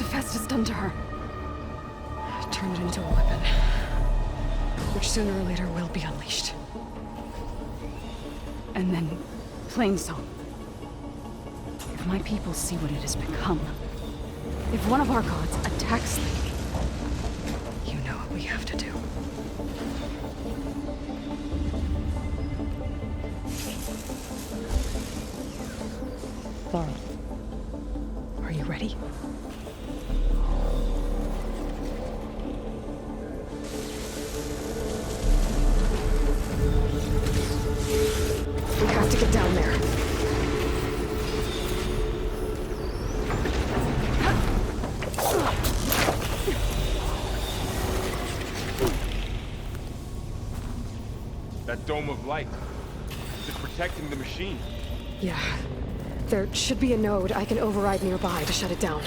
Hephaestus done to her? Turned it into a weapon, which sooner or later will be unleashed. And then, Plainsong. If my people see what it has become, if one of our gods attacks them, you know what we have to do. Laurel, are you ready? We have to get down there. That dome of light. Is it protecting the machine? Yeah. There should be a node I can override nearby to shut it down.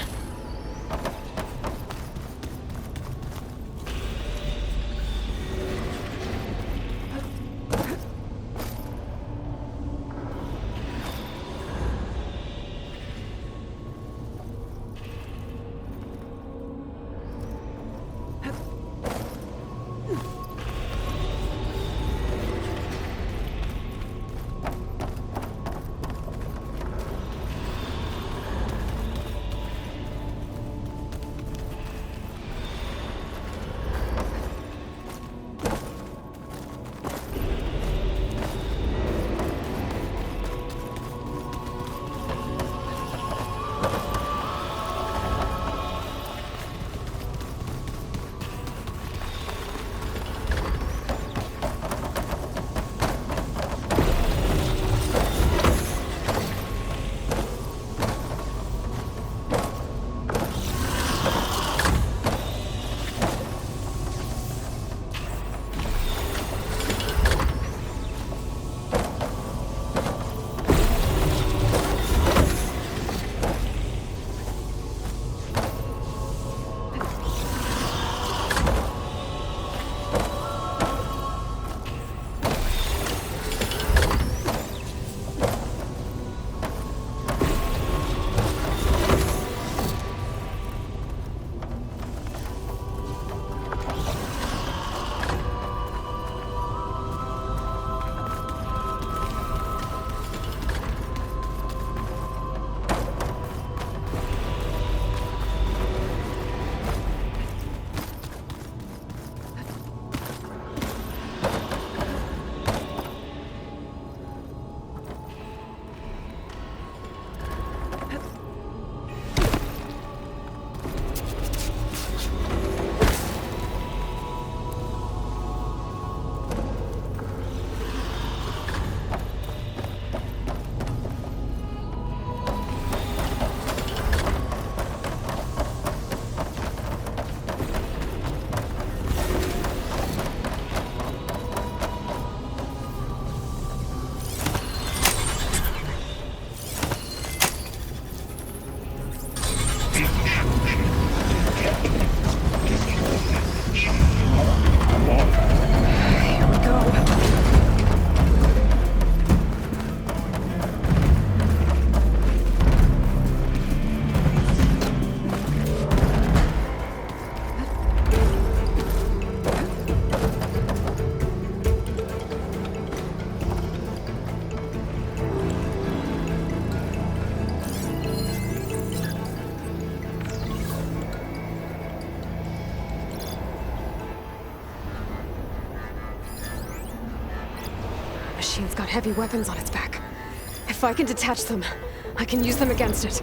Machine's got heavy weapons on its back. If I can detach them, I can use them against it.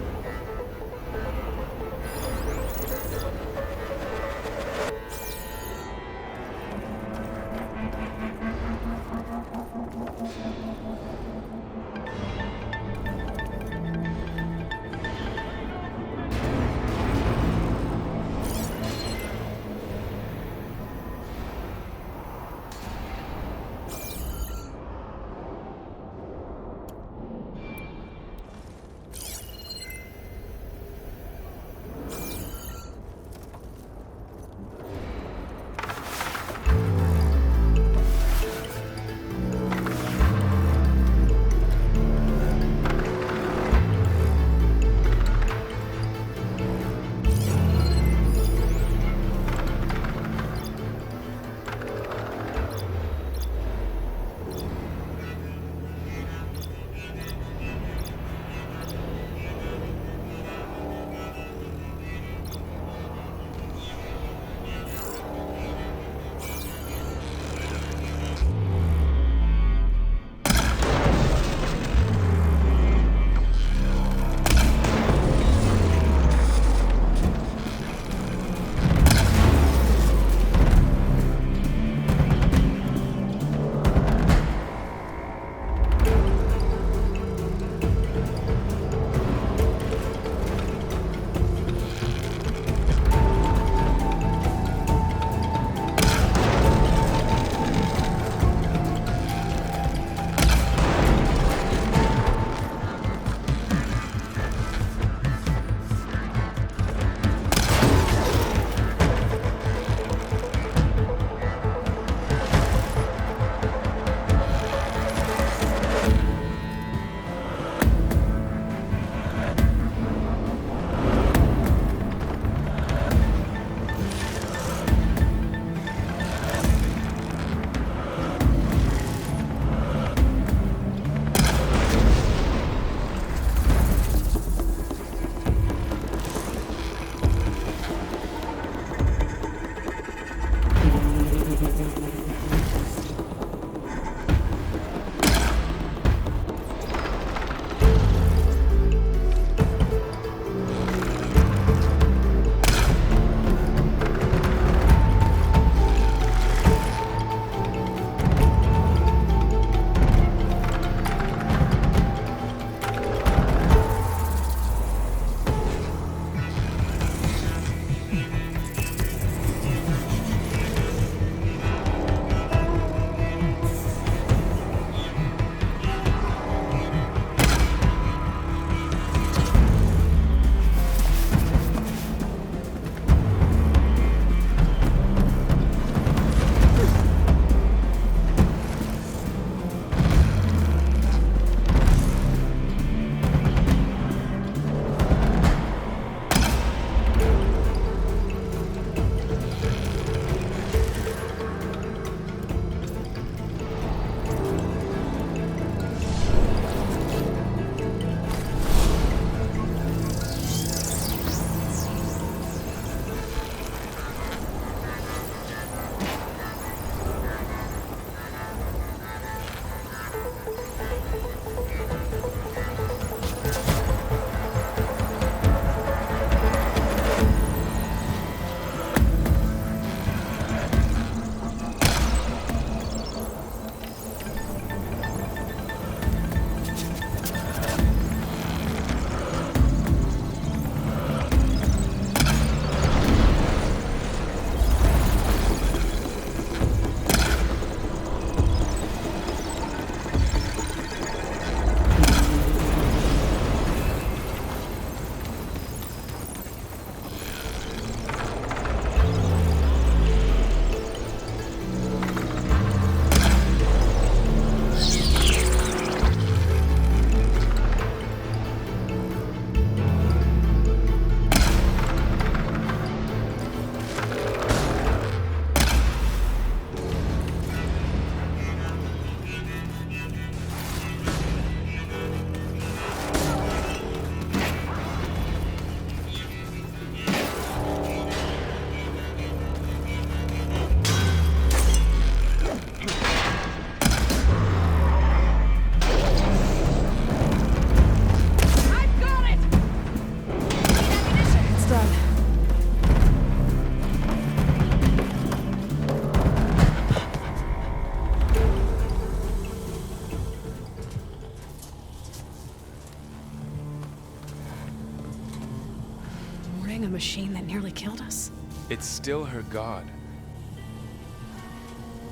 machine that nearly killed us? It's still her god.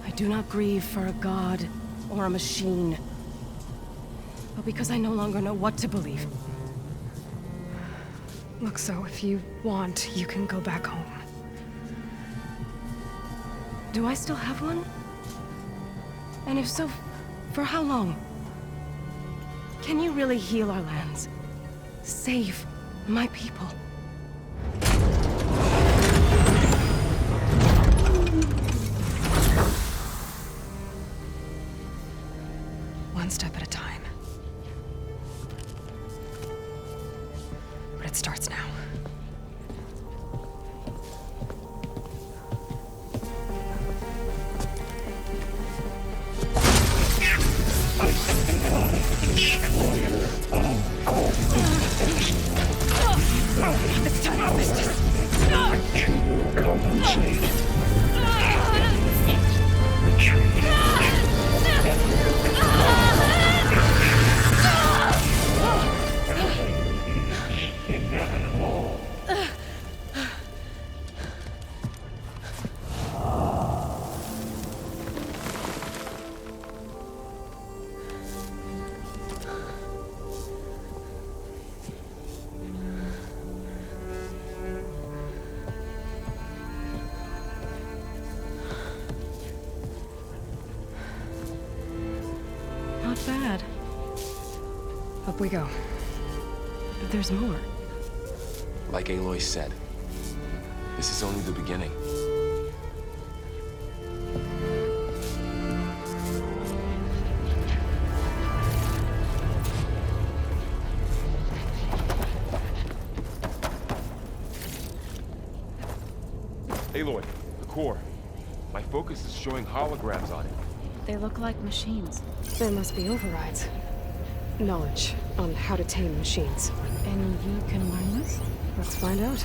I do not grieve for a god or a machine, but because I no longer know what to believe. Look, so if you want, you can go back home. Do I still have one? And if so, for how long? Can you really heal our lands? Save my people? One step at a time. But it starts now. It's time for business. Compensate. Retreat. Inevitable. Not bad. Up we go. But there's more. Like Aloy said, this is only the beginning. Aloy, the core. My focus is showing holograms on it. They look like machines. There must be overrides. Knowledge on how to tame machines. And you can learn this? Let's find out.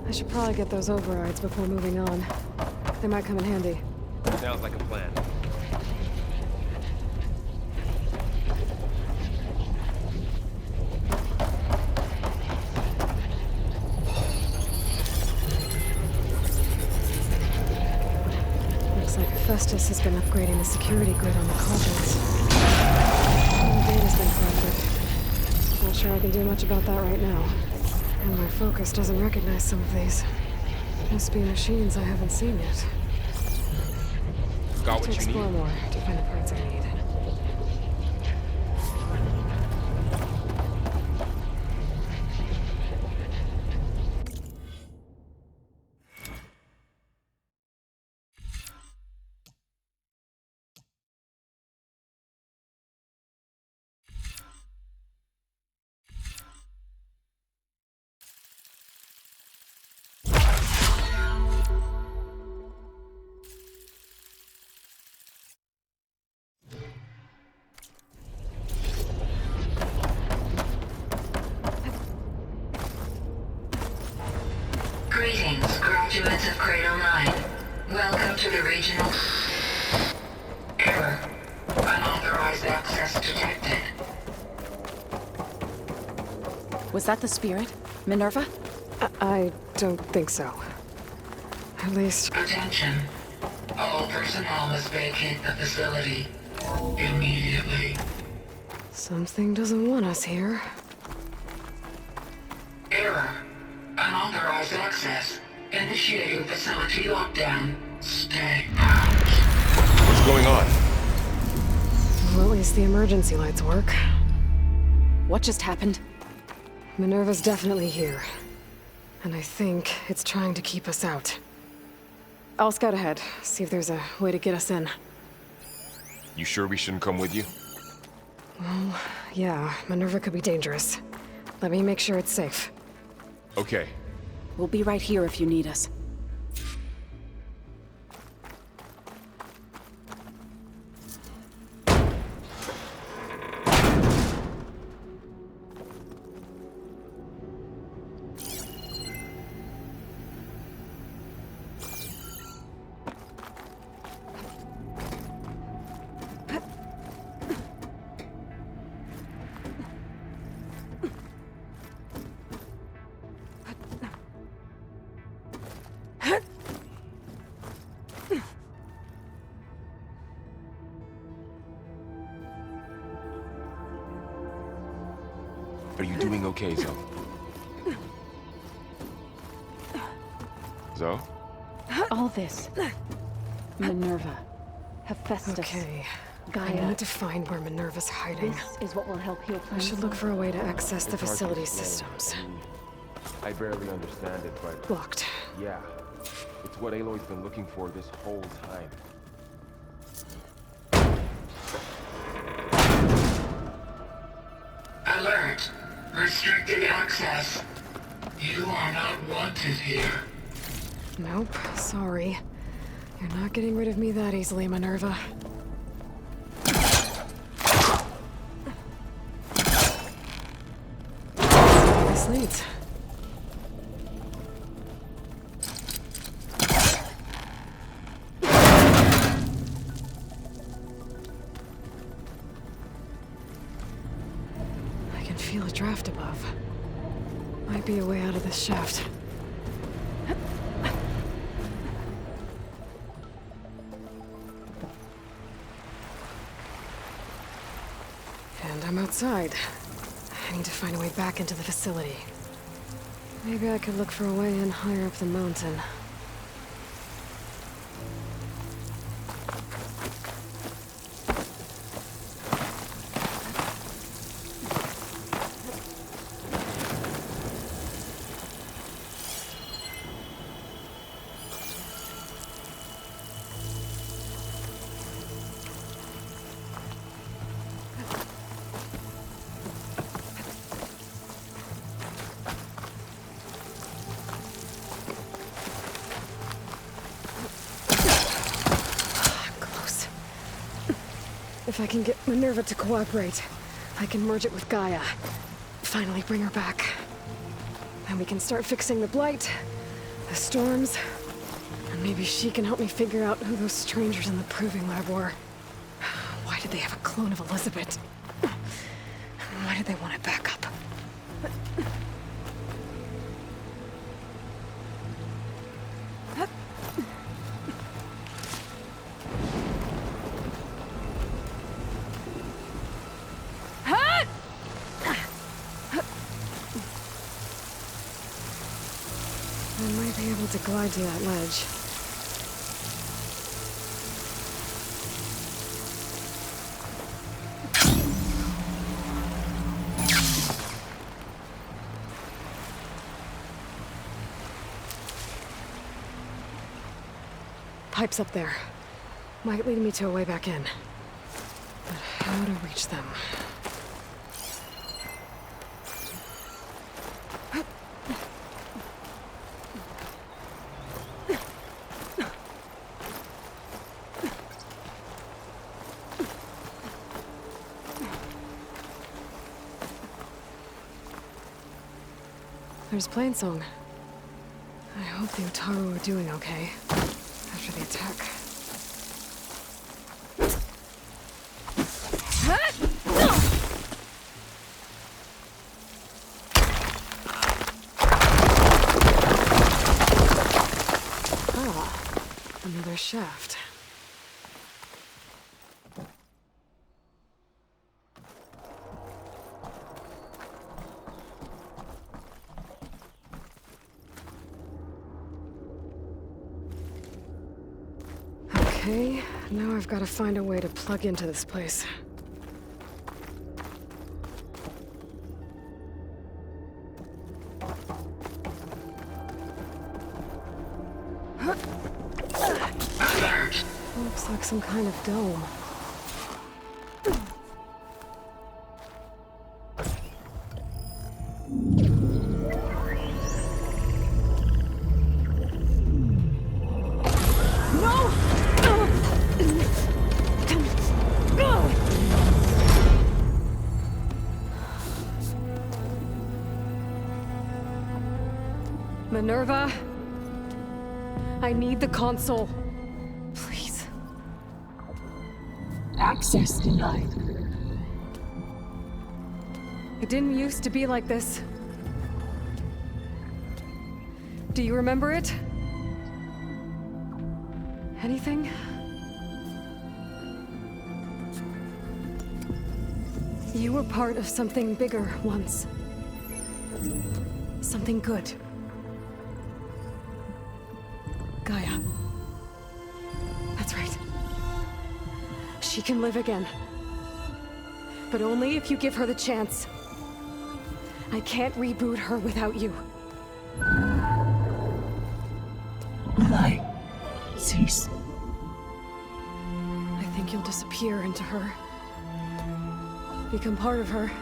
I should probably get those overrides before moving on. They might come in handy. Sounds like a plan. Looks like Festus has been upgrading the security grid on the cauldrons. The data's been corrupted. Not sure I can do much about that right now. And my focus doesn't recognize some of these. Must be machines I haven't seen yet. Got To what you explore need? more to find the parts I need. Greetings, graduates of Cradle 9. Welcome to the regional... Error. Unauthorized access detected. Was that the spirit? Minerva? I don't think so. At least... Attention. All personnel must vacate the facility. Immediately. something doesn't want us here. Error. Unauthorized access. Initiating facility lockdown. Stay out. What's going on? Well, at least the emergency lights work. What just happened? Minerva's definitely here. And I think it's trying to keep us out. I'll scout ahead, see if there's a way to get us in. You sure we shouldn't come with you? Yeah, Minerva could be dangerous. Let me make sure it's safe. Okay, We'll be right here if you need us. Are you doing okay, Zoe? Zoe? All this. Minerva. Hephaestus. Okay. I Gaia. need to find where Minerva's hiding. This is what will help heal I Plainsong. should look for a way to access the It's hard to facility explain. systems. I barely understand it, but Blocked. yeah. It's what Aloy's been looking for this whole time. Alert! Restricted access. You are not wanted here. Nope, sorry. You're not getting rid of me that easily, Minerva. This leads. I can feel a draft above. Might be a way out of this shaft. And I'm outside. I need to find a way back into the facility. Maybe I could look for a way in higher up the mountain. Close. If I can get Minerva to cooperate, I can merge it with Gaia. Finally bring her back. Then we can start fixing the Blight, the storms, and maybe she can help me figure out who those strangers in the Proving Lab were. Why did they have a clone of Elizabeth? Why did they want it back up? I might be able to glide to that ledge. Pipes up there. Might lead me to a way back in. But how to reach them? There's Plainsong. I hope the Utaru are doing okay after the attack. Ah, another shaft. Okay, now I've got to find a way to plug into this place. Alert! Looks like some kind of dome. Minerva, I need the console. Please. Access denied. It didn't used to be like this. Do you remember it? Anything? You were part of something bigger once. Something good. Gaia. That's right. She can live again. But only if you give her the chance. I can't reboot her without you. Light. Cease. I think you'll disappear into her. Become part of her.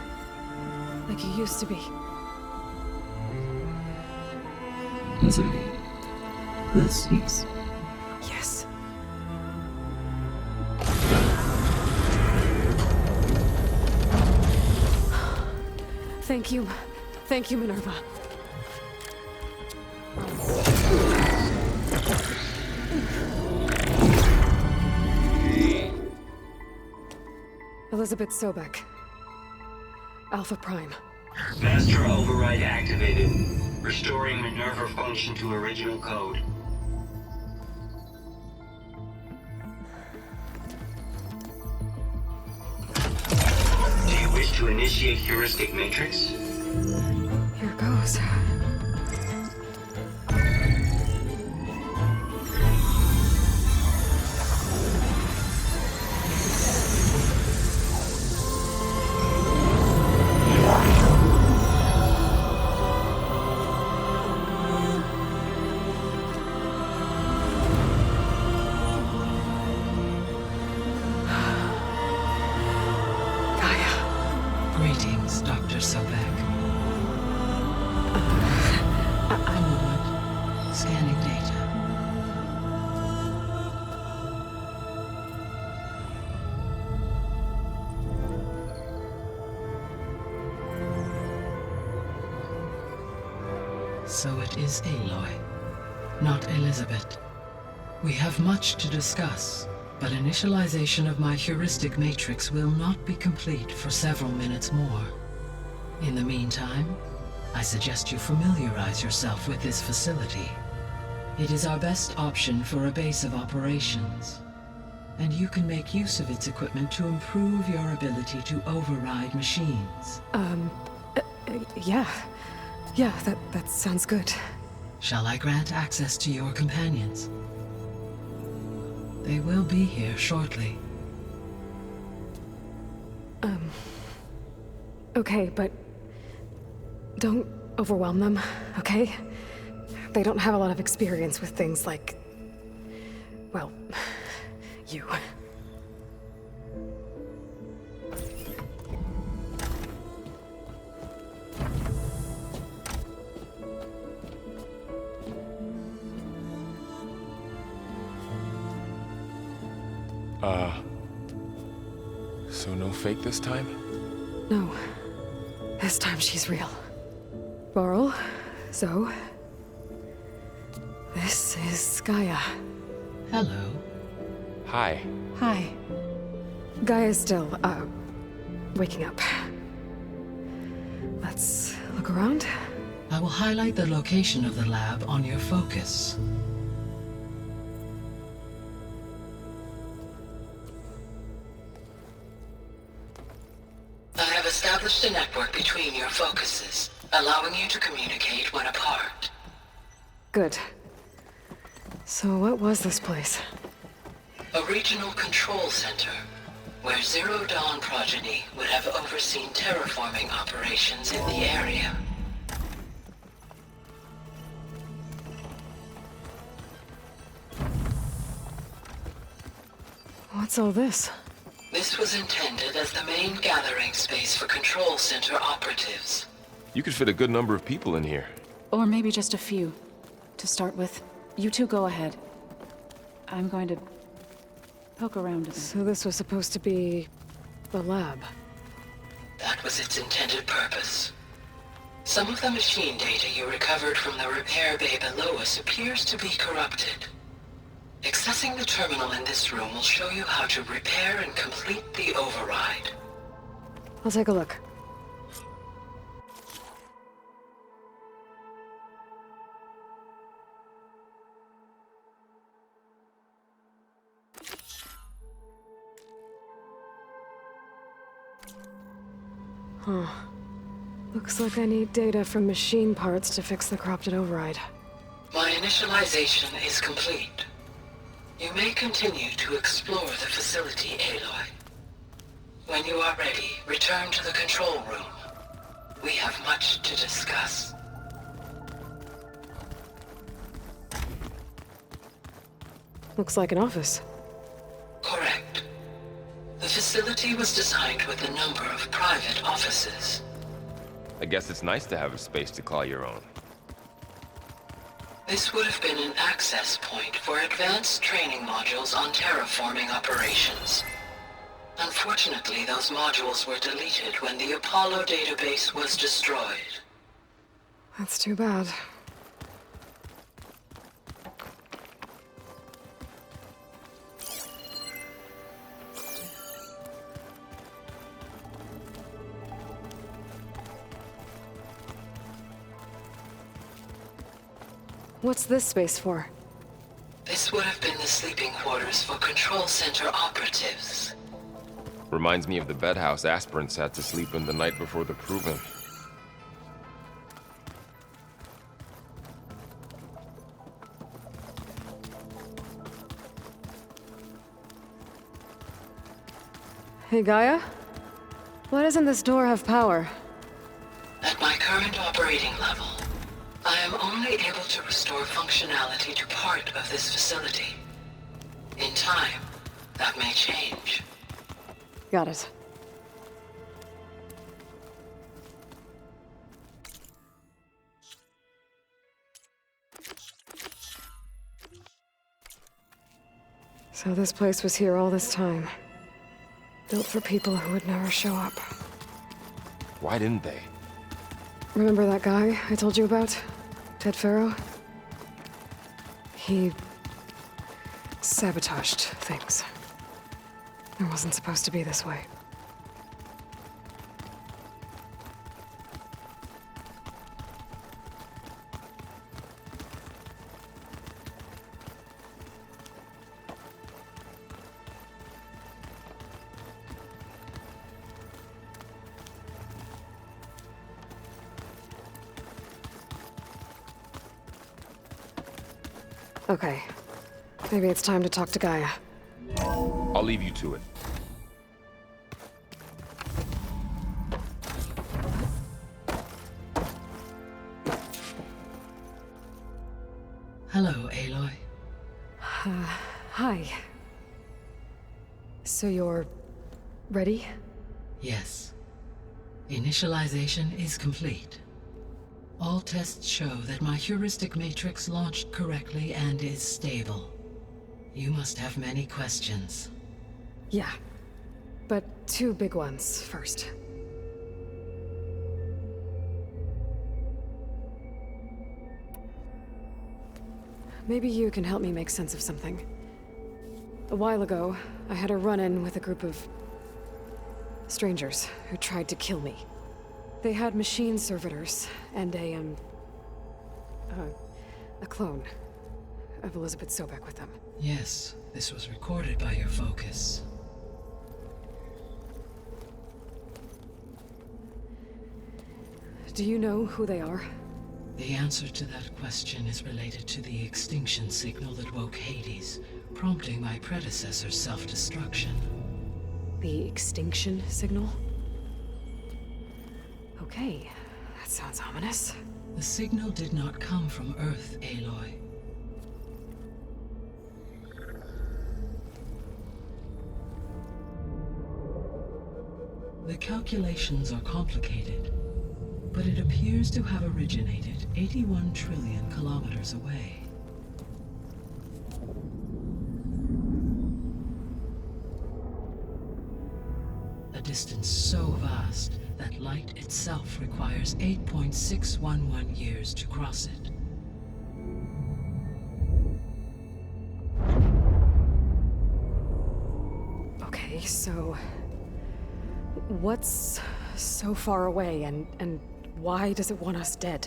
Like you used to be. Easily. The cease. Yes. Thank you. Thank you, Minerva. Elizabeth Sobek. Alpha Prime. Master override activated. Restoring Minerva function to original code. Do you wish to initiate heuristic matrix? Here goes. Greetings, Dr. Sobek. I'm Wood, scanning data. So it is Aloy, not Elizabeth. We have much to discuss. But initialization of my heuristic matrix will not be complete for several minutes more. In the meantime, I suggest you familiarize yourself with this facility. It is our best option for a base of operations, and you can make use of its equipment to improve your ability to override machines. Yeah. Yeah, that sounds good. Shall I grant access to your companions? They will be here shortly. Okay, but don't overwhelm them, okay? They don't have a lot of experience with things like, well, you. So no fake this time? No. This time she's real. Varl, Zoe. This is Gaia. Hello. Hi. Hi. Gaia's still, waking up. Let's look around. I will highlight the location of the lab on your focus. I have established a network between your focuses, allowing you to communicate when apart. Good. So what was this place? A regional control center, where Zero Dawn progeny would have overseen terraforming operations in the area. What's all this? This was intended as the main gathering space for control center operatives. You could fit a good number of people in here. Or maybe just a few. To start with, you two go ahead. I'm going to poke around a bit. So this was supposed to be the lab. That was its intended purpose. Some of the machine data you recovered from the repair bay below us appears to be corrupted. Accessing the terminal in this room will show you how to repair and complete the override. I'll take a look. Huh. Looks like I need data from machine parts to fix the corrupted override. My initialization is complete. You may continue to explore the facility, Aloy. When you are ready, return to the control room. We have much to discuss. Looks like an office. Correct. The facility was designed with a number of private offices. I guess it's nice to have a space to call your own. This would have been an access point for advanced training modules on terraforming operations. Unfortunately, those modules were deleted when the Apollo database was destroyed. That's too bad. What's this space for? This would have been the sleeping quarters for Control Center operatives. Reminds me of the bedhouse aspirants had to sleep in the night before the proving. Hey, Gaia? Why doesn't this door have power? At my current operating level, I am only able to restore functionality to part of this facility. In time, that may change. Got it. So this place was here all this time. Built for people who would never show up. Why didn't they? Remember that guy I told you about? Ted Faro? He sabotaged things. It wasn't supposed to be this way. Okay. Maybe it's time to talk to Gaia. I'll leave you to it. Hello, Aloy. Hi. So you're ready? Yes. Initialization is complete. All tests show that my heuristic matrix launched correctly and is stable. You must have many questions. Yeah. But two big ones first. Maybe you can help me make sense of something. A while ago, I had a run-in with a group of strangers who tried to kill me. They had machine servitors and a clone of Elizabeth Sobek with them. Yes, this was recorded by your focus. Do you know who they are? The answer to that question is related to the extinction signal that woke Hades, prompting my predecessor's self-destruction. The extinction signal? Okay, that sounds ominous. The signal did not come from Earth, Aloy. The calculations are complicated, but it appears to have originated 81 trillion kilometers away. a distance so vast that light itself requires 8.611 years to cross it. Okay, so... what's so far away, and why does it want us dead?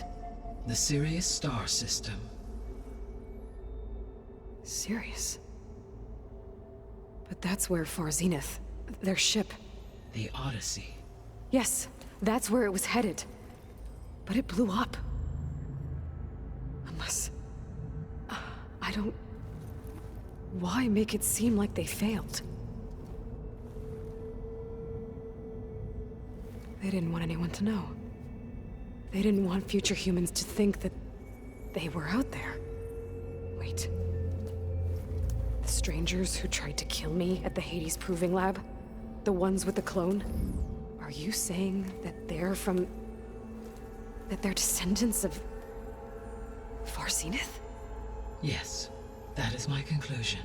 The Sirius star system. Sirius? But that's where Far Zenith, their ship... The Odyssey. Yes, that's where it was headed. But it blew up. Unless... I don't... Why make it seem like they failed? They didn't want anyone to know. They didn't want future humans to think that they were out there. Wait. The strangers who tried to kill me at the Hades Proving Lab? The ones with the clone? Are you saying that they're from... that they're descendants of... Far Zenith? Yes, that is my conclusion.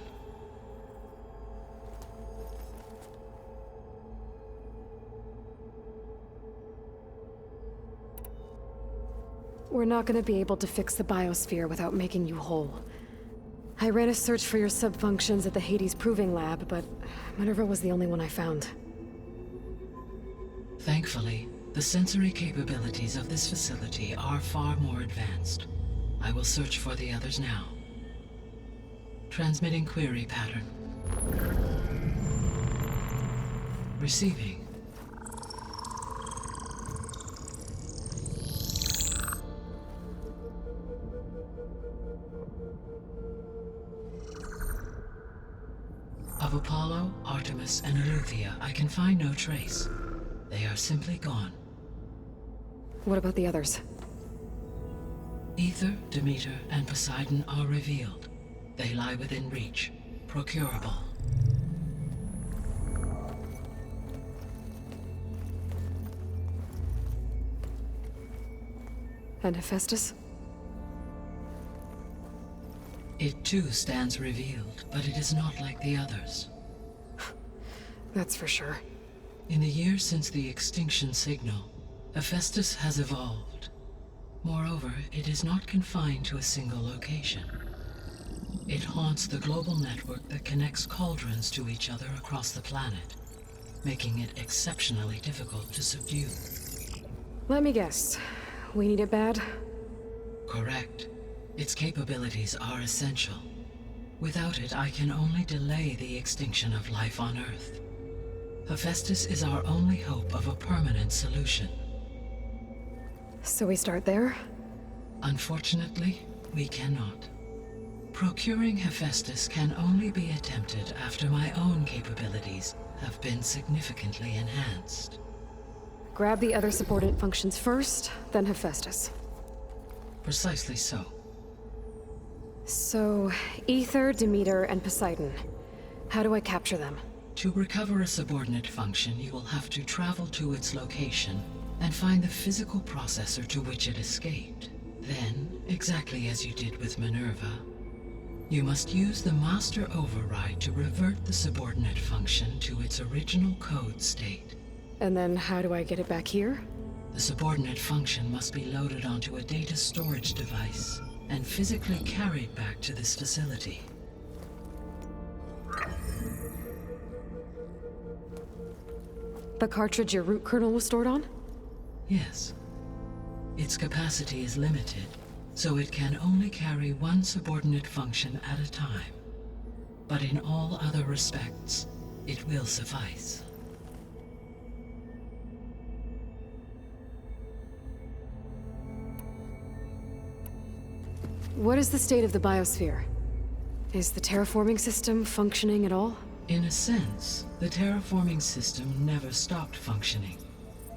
We're not gonna be able to fix the biosphere without making you whole. I ran a search for your subfunctions at the Hades Proving Lab, but Minerva was the only one I found. Thankfully, the sensory capabilities of this facility are far more advanced. I will search for the others now. Transmitting query pattern. Receiving. Of Apollo, Artemis, and Eleuthia, I can find no trace. They are simply gone. What about the others? Aether, Demeter, and Poseidon are revealed. They lie within reach, procurable. And Hephaestus? It too stands revealed, but it is not like the others. That's for sure. In the years since the extinction signal, Hephaestus has evolved. Moreover, it is not confined to a single location. It haunts the global network that connects cauldrons to each other across the planet, making it exceptionally difficult to subdue. Let me guess. We need it bad? Correct. Its capabilities are essential. Without it, I can only delay the extinction of life on Earth. Hephaestus is our only hope of a permanent solution. So we start there? Unfortunately, we cannot. Procuring Hephaestus can only be attempted after my own capabilities have been significantly enhanced. Grab the other subordinate functions first, then Hephaestus. Precisely so. So, Aether, Demeter, and Poseidon. How do I capture them? To recover a subordinate function, you will have to travel to its location and find the physical processor to which it escaped. Then, exactly as you did with Minerva, you must use the master override to revert the subordinate function to its original code state. And then how do I get it back here? The subordinate function must be loaded onto a data storage device and physically carried back to this facility. The cartridge your root kernel was stored on? Yes. Its capacity is limited, so it can only carry one subordinate function at a time. But in all other respects, it will suffice. What is the state of the biosphere? Is the terraforming system functioning at all? In a sense, the terraforming system never stopped functioning.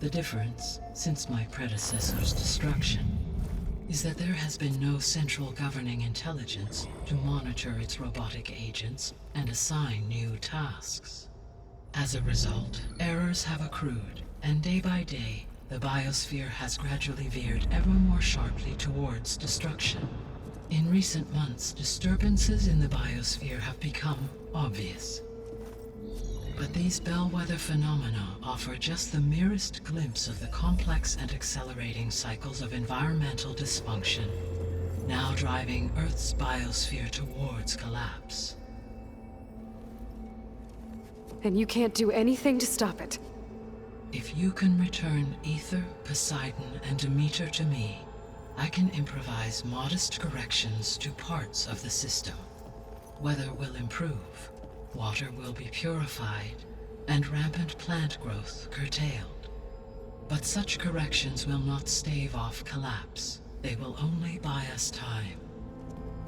The difference, since my predecessor's destruction, is that there has been no central governing intelligence to monitor its robotic agents and assign new tasks. As a result, errors have accrued, and day by day, the biosphere has gradually veered ever more sharply towards destruction. In recent months, disturbances in the biosphere have become obvious. But These bellwether phenomena offer just the merest glimpse of the complex and accelerating cycles of environmental dysfunction, now driving Earth's biosphere towards collapse. And you can't do anything to stop it. If you can return Aether, Poseidon, and Demeter to me, I can improvise modest corrections to parts of the system. Weather will improve, water will be purified, and rampant plant growth curtailed. But such corrections will not stave off collapse. They will only buy us time.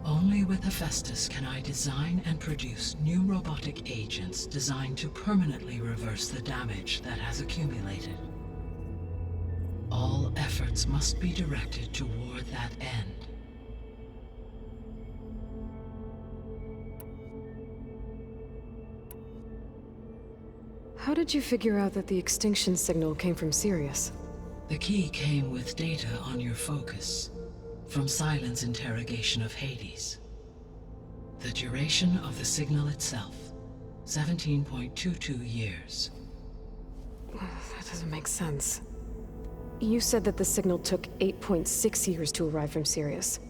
Only with Hephaestus can I design and produce new robotic agents designed to permanently reverse the damage that has accumulated. All efforts must be directed toward that end. How did you figure out that the extinction signal came from Sirius? The key came with data on your focus, from Silent's interrogation of Hades. The duration of the signal itself, 17.22 years. That doesn't make sense. You said that the signal took 8.6 years to arrive from Sirius.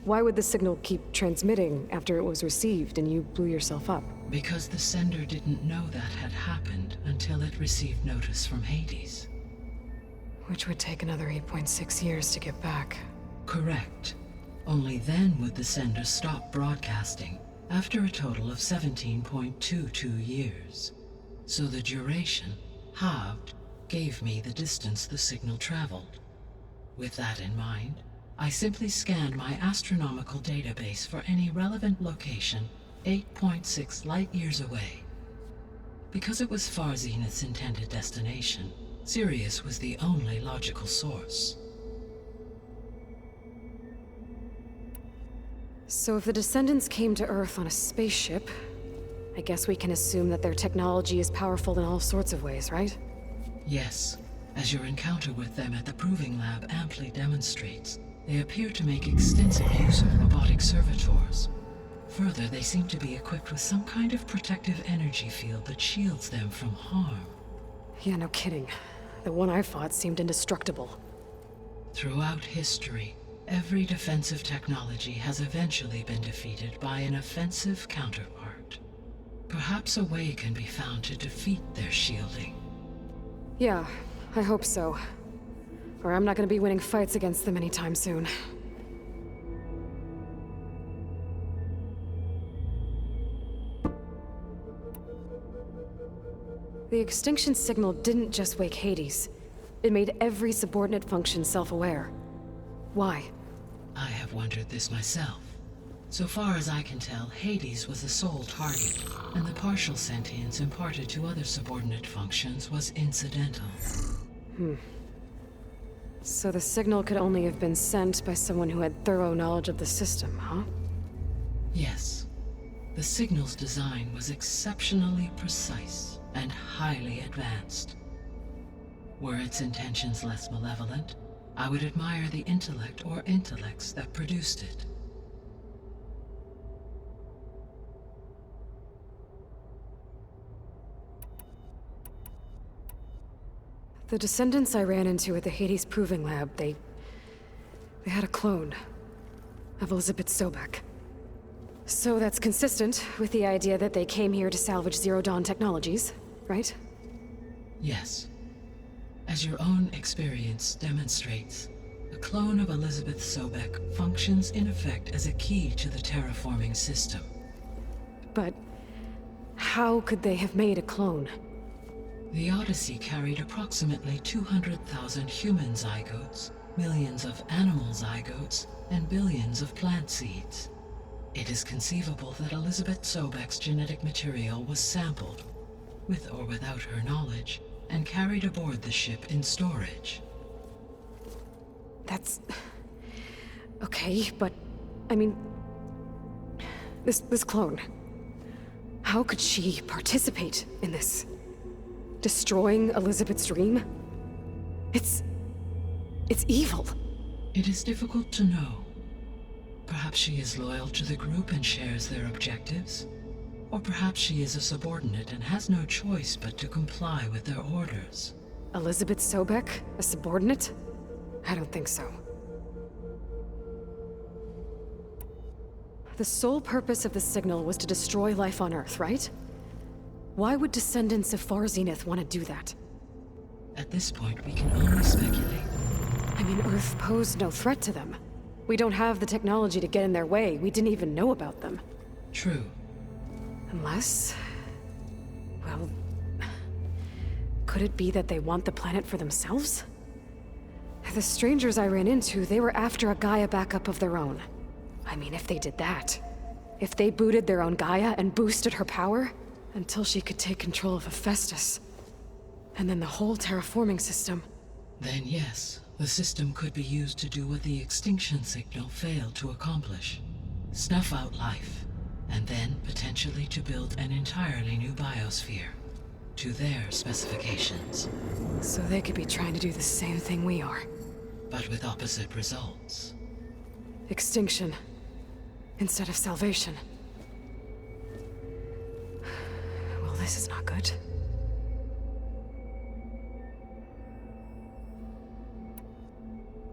Why would the signal keep transmitting after it was received and you blew yourself up? Because the sender didn't know that had happened until it received notice from Hades. Which would take another 8.6 years to get back. Correct. Only then would the sender stop broadcasting, after a total of 17.22 years. So the duration, halved, gave me the distance the signal traveled. With that in mind, I simply scanned my astronomical database for any relevant location 8.6 light-years away. Because it was Far Zenith's intended destination, Sirius was the only logical source. So if the Descendants came to Earth on a spaceship, I guess we can assume that their technology is powerful in all sorts of ways, right? Yes, as your encounter with them at the Proving Lab amply demonstrates, they appear to make extensive use of robotic servitors. Further, they seem to be equipped with some kind of protective energy field that shields them from harm. Yeah, no kidding. The one I fought seemed indestructible. Throughout history, every defensive technology has eventually been defeated by an offensive counterpart. Perhaps a way can be found to defeat their shielding. Yeah, I hope so. Or I'm not gonna be winning fights against them anytime soon. The extinction signal didn't just wake Hades. It made every subordinate function self-aware. Why? I have wondered this myself. So far as I can tell, Hades was the sole target, and the partial sentience imparted to other subordinate functions was incidental. So the signal could only have been sent by someone who had thorough knowledge of the system, huh? Yes. The signal's design was exceptionally precise and highly advanced. Were its intentions less malevolent, I would admire the intellect or intellects that produced it. The Descendants I ran into at the Hades Proving Lab, they had a clone of Elizabeth Sobek. So that's consistent with the idea that they came here to salvage Zero Dawn technologies, right? Yes. As your own experience demonstrates, a clone of Elizabeth Sobek functions in effect as a key to the terraforming system. But how could they have made a clone? The Odyssey carried approximately 200,000 human zygotes, millions of animal zygotes, and billions of plant seeds. It is conceivable that Elizabeth Sobek's genetic material was sampled, with or without her knowledge, and carried aboard the ship in storage. That's... okay, but... I mean... This clone... How could she participate in this? Destroying Elizabeth's dream? It's evil. It is difficult to know. Perhaps she is loyal to the group and shares their objectives. Or perhaps she is a subordinate and has no choice but to comply with their orders. Elizabeth Sobek? A subordinate? I don't think so. The sole purpose of the signal was to destroy life on Earth, right? Why would descendants of Far Zenith want to do that? At this point, we can only speculate. I mean, Earth posed no threat to them. We don't have the technology to get in their way. We didn't even know about them. True. Unless... well... could it be that they want the planet for themselves? The strangers I ran into, they were after a Gaia backup of their own. I mean, if they did that... if they booted their own Gaia and boosted her power... until she could take control of Hephaestus. And then the whole terraforming system... Then yes, the system could be used to do what the extinction signal failed to accomplish. Snuff out life, and then potentially to build an entirely new biosphere. To their specifications. So they could be trying to do the same thing we are. But with opposite results. Extinction. Instead of salvation. Well, this is not good.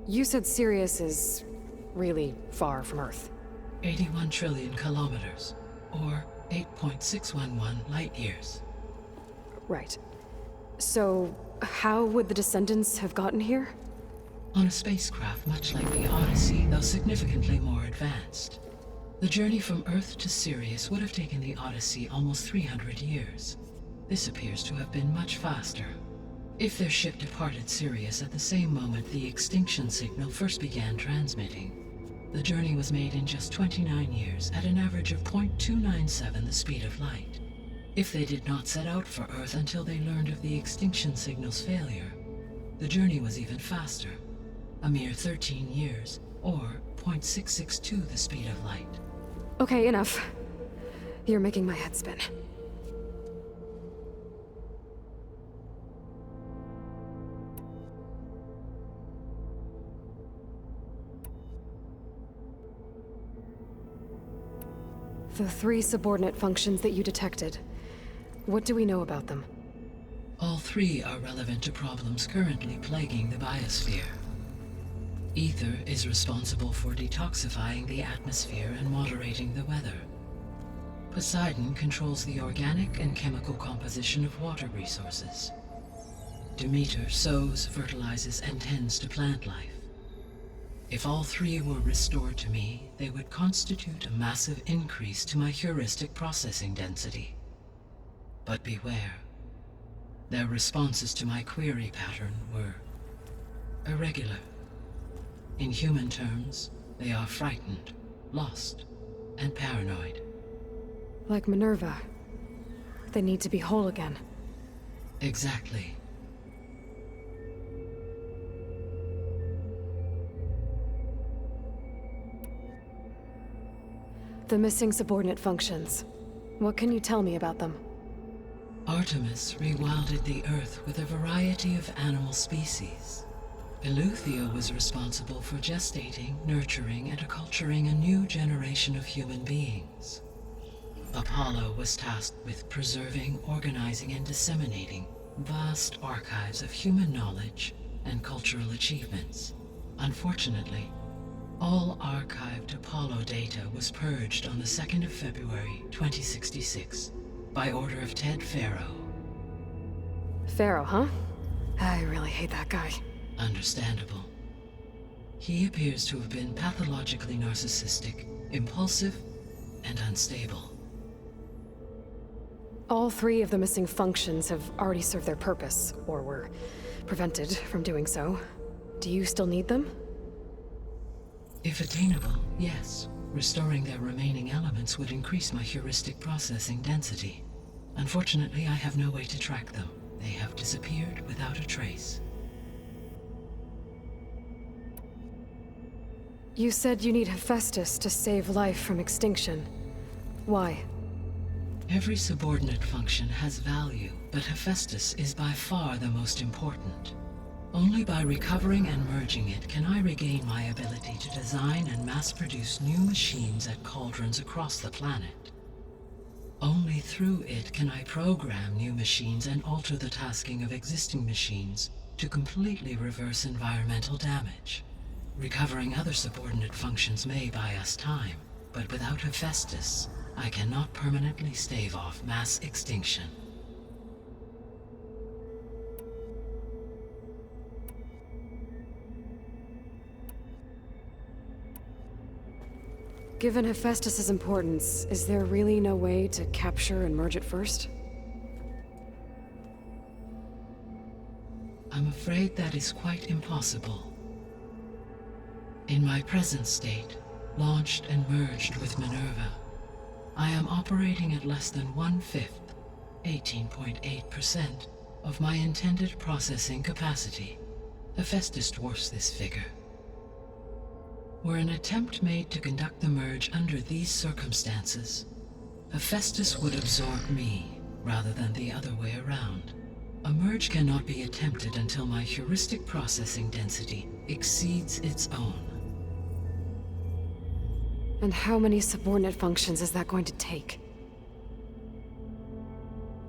You said Sirius is really far from Earth. 81 trillion kilometers, or 8.611 light years. Right. So, how would the descendants have gotten here? On a spacecraft much like the Odyssey, though significantly more advanced. The journey from Earth to Sirius would have taken the Odyssey almost 300 years. This appears to have been much faster. If their ship departed Sirius at the same moment the extinction signal first began transmitting, the journey was made in just 29 years at an average of 0.297 the speed of light. If they did not set out for Earth until they learned of the extinction signal's failure, the journey was even faster, a mere 13 years, or 0.662 the speed of light. Okay, enough. You're making my head spin. The 3 subordinate functions that you detected. What do we know about them? All 3 are relevant to problems currently plaguing the biosphere. Ether is responsible for detoxifying the atmosphere and moderating the weather. Poseidon controls the organic and chemical composition of water resources. Demeter sows, fertilizes, and tends to plant life. If all 3 were restored to me, they would constitute a massive increase to my heuristic processing density. But beware. Their responses to my query pattern were irregular. In human terms, they are frightened, lost, and paranoid. Like Minerva. They need to be whole again. Exactly. The missing subordinate functions. What can you tell me about them? Artemis rewilded the Earth with a variety of animal species. Eleuthia was responsible for gestating, nurturing, and acculturating a new generation of human beings. Apollo was tasked with preserving, organizing, and disseminating vast archives of human knowledge and cultural achievements. Unfortunately, all archived Apollo data was purged on the 2nd of February, 2066, by order of Ted Faro. Faro, huh? I really hate that guy. Understandable. He appears to have been pathologically narcissistic, impulsive, and unstable. All 3 of the missing functions have already served their purpose, or were prevented from doing so. Do you still need them? If attainable, yes. Restoring their remaining elements would increase my heuristic processing density. Unfortunately, I have no way to track them. They have disappeared without a trace. You said you need Hephaestus to save life from extinction. Why? Every subordinate function has value, but Hephaestus is by far the most important. Only by recovering and merging it can I regain my ability to design and mass-produce new machines at cauldrons across the planet. Only through it can I program new machines and alter the tasking of existing machines to completely reverse environmental damage. Recovering other subordinate functions may buy us time, but without Hephaestus, I cannot permanently stave off mass extinction. Given Hephaestus's importance, is there really no way to capture and merge it first? I'm afraid that is quite impossible. In my present state, launched and merged with Minerva, I am operating at less than 1/5, 18.8%, of my intended processing capacity. Hephaestus dwarfs this figure. Were an attempt made to conduct the merge under these circumstances, Hephaestus would absorb me, rather than the other way around. A merge cannot be attempted until my heuristic processing density exceeds its own. And how many subordinate functions is that going to take?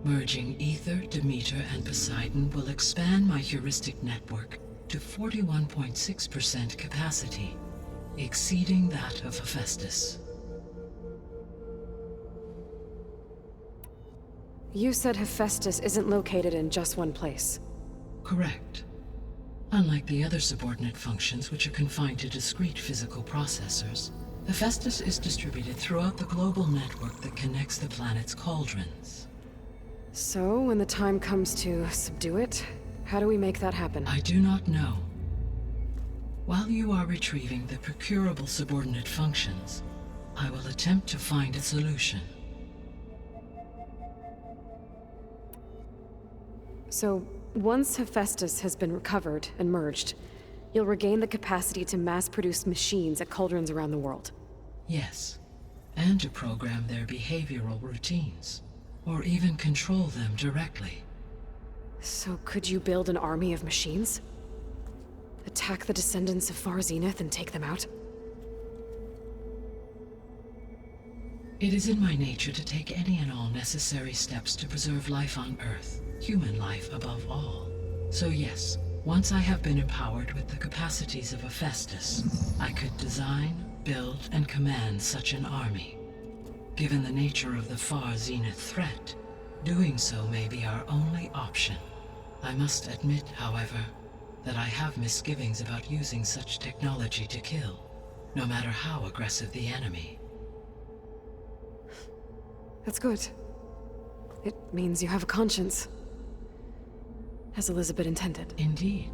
Merging Ether, Demeter, and Poseidon will expand my heuristic network to 41.6% capacity, exceeding that of Hephaestus. You said Hephaestus isn't located in just one place. Correct. Unlike the other subordinate functions, which are confined to discrete physical processors, Hephaestus is distributed throughout the global network that connects the planet's cauldrons. So, when the time comes to subdue it, how do we make that happen? I do not know. While you are retrieving the procurable subordinate functions, I will attempt to find a solution. So, once Hephaestus has been recovered and merged, you'll regain the capacity to mass-produce machines at cauldrons around the world. Yes, and to program their behavioral routines, or even control them directly. So could you build an army of machines? Attack the descendants of Far Zenith and take them out? It is in my nature to take any and all necessary steps to preserve life on Earth, human life above all. So yes, once I have been empowered with the capacities of Hephaestus, I could design, build, and command such an army. Given the nature of the Far Zenith threat, doing so may be our only option. I must admit, however, that I have misgivings about using such technology to kill, no matter how aggressive the enemy. That's good. It means you have a conscience. As Elizabeth intended. Indeed.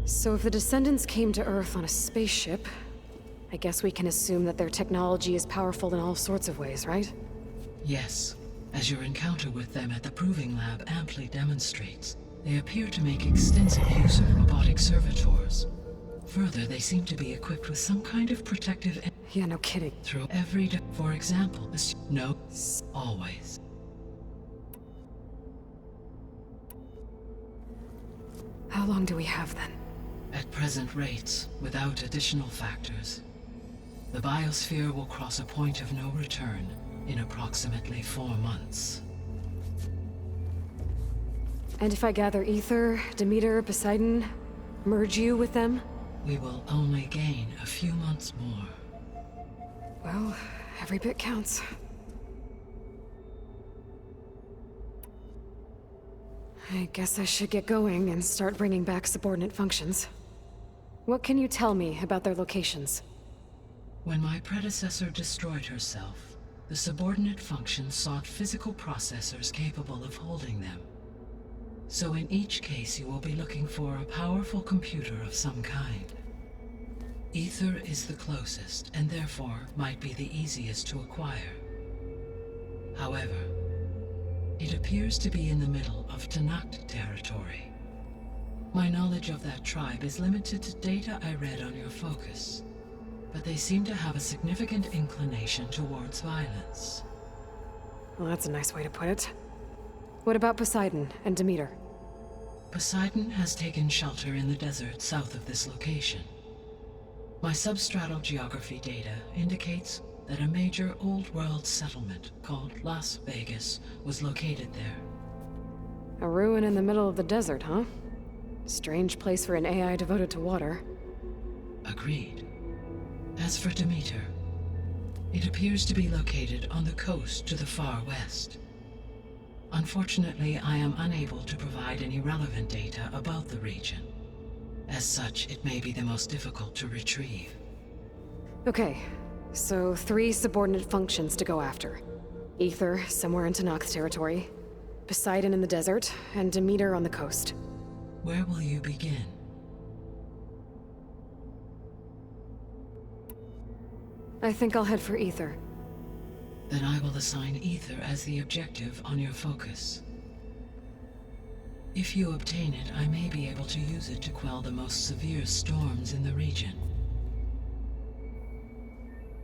So if the descendants came to Earth on a spaceship, I guess we can assume that their technology is powerful in all sorts of ways, right? Yes. As your encounter with them at the Proving Lab amply demonstrates, they appear to make extensive use of robotic servitors. Further, they seem to be equipped with some kind of protective... Yeah, no kidding. Through every... For example, no, always. How long do we have, then? At present rates, without additional factors, the biosphere will cross a point of no return in approximately 4 months. And if I gather Ether, Demeter, Poseidon, merge you with them? We will only gain a few months more. Well, every bit counts. I guess I should get going and start bringing back subordinate functions. What can you tell me about their locations? When my predecessor destroyed herself, the subordinate functions sought physical processors capable of holding them. So in each case you will be looking for a powerful computer of some kind. Ether is the closest, and therefore might be the easiest to acquire. However, it appears to be in the middle of Tenakt territory. My knowledge of that tribe is limited to data I read on your focus, but they seem to have a significant inclination towards violence. Well, that's a nice way to put it. What about Poseidon and Demeter? Poseidon has taken shelter in the desert south of this location. My substratal geography data indicates that a major old-world settlement called Las Vegas was located there. A ruin in the middle of the desert, huh? Strange place for an AI devoted to water. Agreed. As for Demeter, it appears to be located on the coast to the far west. Unfortunately, I am unable to provide any relevant data about the region. As such, it may be the most difficult to retrieve. Okay, so 3 subordinate functions to go after. Aether, somewhere in Tenakth territory. Poseidon in the desert, and Demeter on the coast. Where will you begin? I think I'll head for Aether. Then I will assign Aether as the objective on your focus. If you obtain it, I may be able to use it to quell the most severe storms in the region.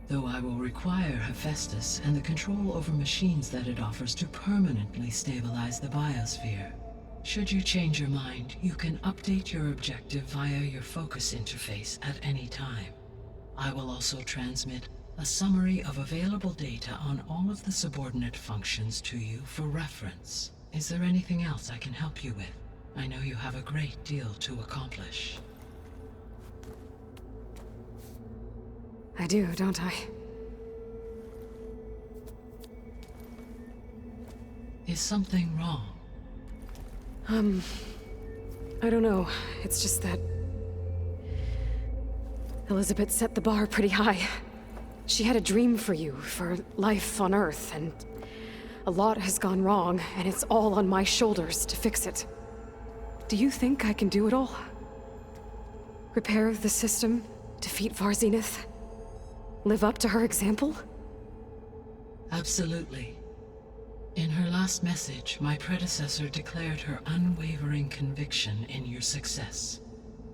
Though I will require Hephaestus and the control over machines that it offers to permanently stabilize the biosphere. Should you change your mind, you can update your objective via your focus interface at any time. I will also transmit a summary of available data on all of the subordinate functions to you for reference. Is there anything else I can help you with? I know you have a great deal to accomplish. I do, don't I? Is something wrong? I don't know. It's just that... Elizabeth set the bar pretty high. She had a dream for you, for life on Earth, and... a lot has gone wrong, and it's all on my shoulders to fix it. Do you think I can do it all? Repair the system? Defeat Varzenith? Live up to her example? Absolutely. In her last message, my predecessor declared her unwavering conviction in your success.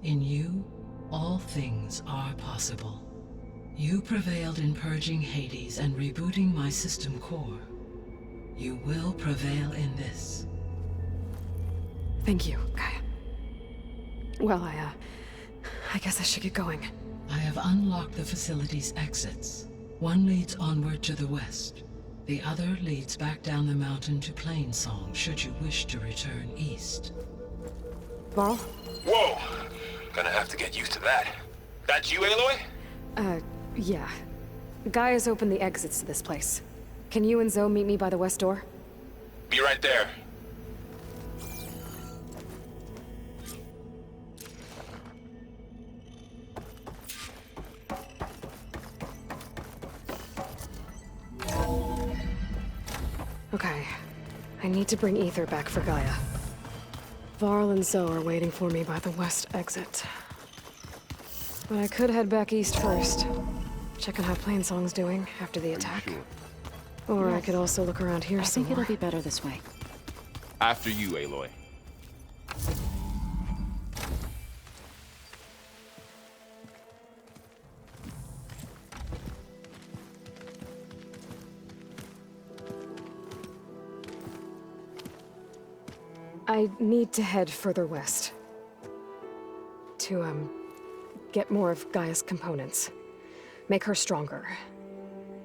In you, all things are possible. You prevailed in purging Hades and rebooting my system core. You will prevail in this. Thank you, Gaia. Well, I guess I should get going. I have unlocked the facility's exits. One leads onward to the west. The other leads back down the mountain to Plainsong, should you wish to return east. Varl? Whoa! Gonna have to get used to that. That's you, Aloy? Yeah. Gaia's opened the exits to this place. Can you and Zoe meet me by the west door? Be right there. Okay. I need to bring Aether back for Gaia. Varl and Zoe are waiting for me by the west exit. But I could head back east first. Check on how Plainsong's doing after the attack. Or I could also look around here some more. I think it'll be better this way. After you, Aloy. I need to head further west. To, get more of Gaia's components. Make her stronger.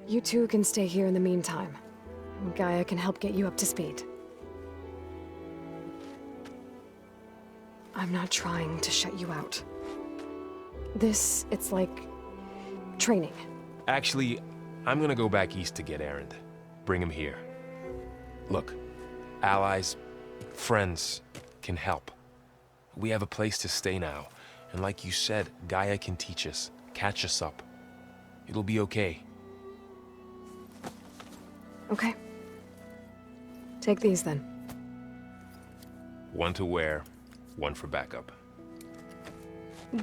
You two can stay here in the meantime. Gaia can help get you up to speed. I'm not trying to shut you out. It's like... training. Actually, I'm gonna go back east to get Erend. Bring him here. Look, allies, friends can help. We have a place to stay now, and like you said, Gaia can teach us, catch us up. It'll be okay. Okay. Take these then. One to wear, one for backup.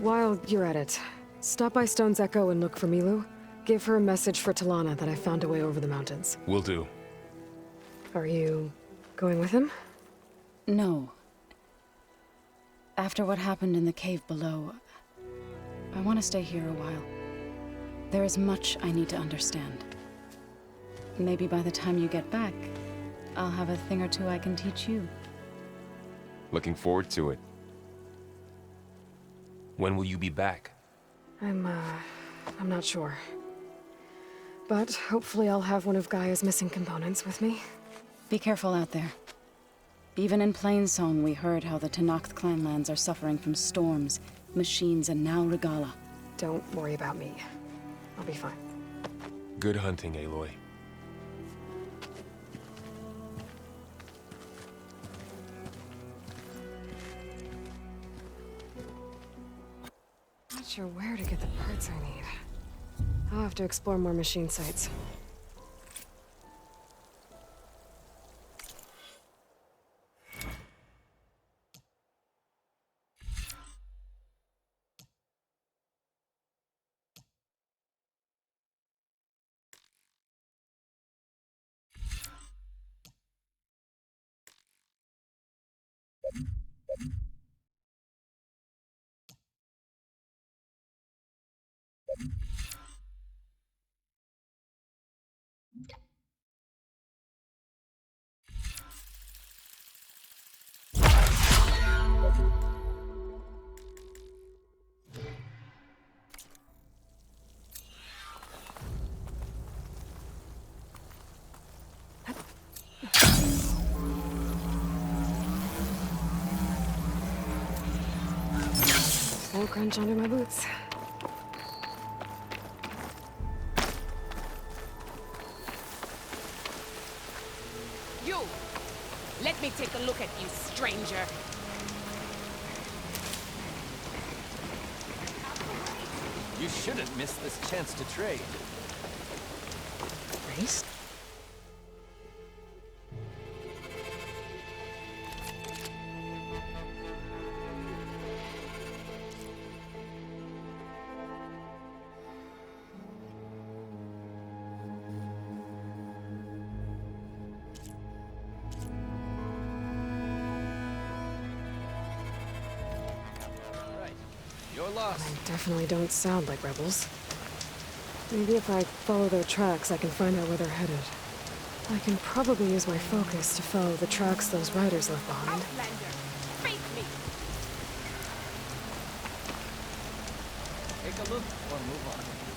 While you're at it, stop by Stone's Echo and look for Milu. Give her a message for Talana that I found a way over the mountains. Will do. Are you going with him? No. After what happened in the cave below, I want to stay here a while. There is much I need to understand. Maybe by the time you get back, I'll have a thing or two I can teach you. Looking forward to it. When will you be back? I'm not sure. But hopefully I'll have one of Gaia's missing components with me. Be careful out there. Even in Plainsong, we heard how the Tenakth clanlands are suffering from storms, machines, and now Regalla. Don't worry about me. I'll be fine. Good hunting, Aloy. Not sure where to get the parts I need. I'll have to explore more machine sites. Won't crunch under my boots. You! Let me take a look at you, stranger. You shouldn't miss this chance to trade. Race? You're lost. They definitely don't sound like rebels. Maybe if I follow their tracks, I can find out where they're headed. I can probably use my focus to follow the tracks those riders left behind. Outlander, face me! Take a look or move on.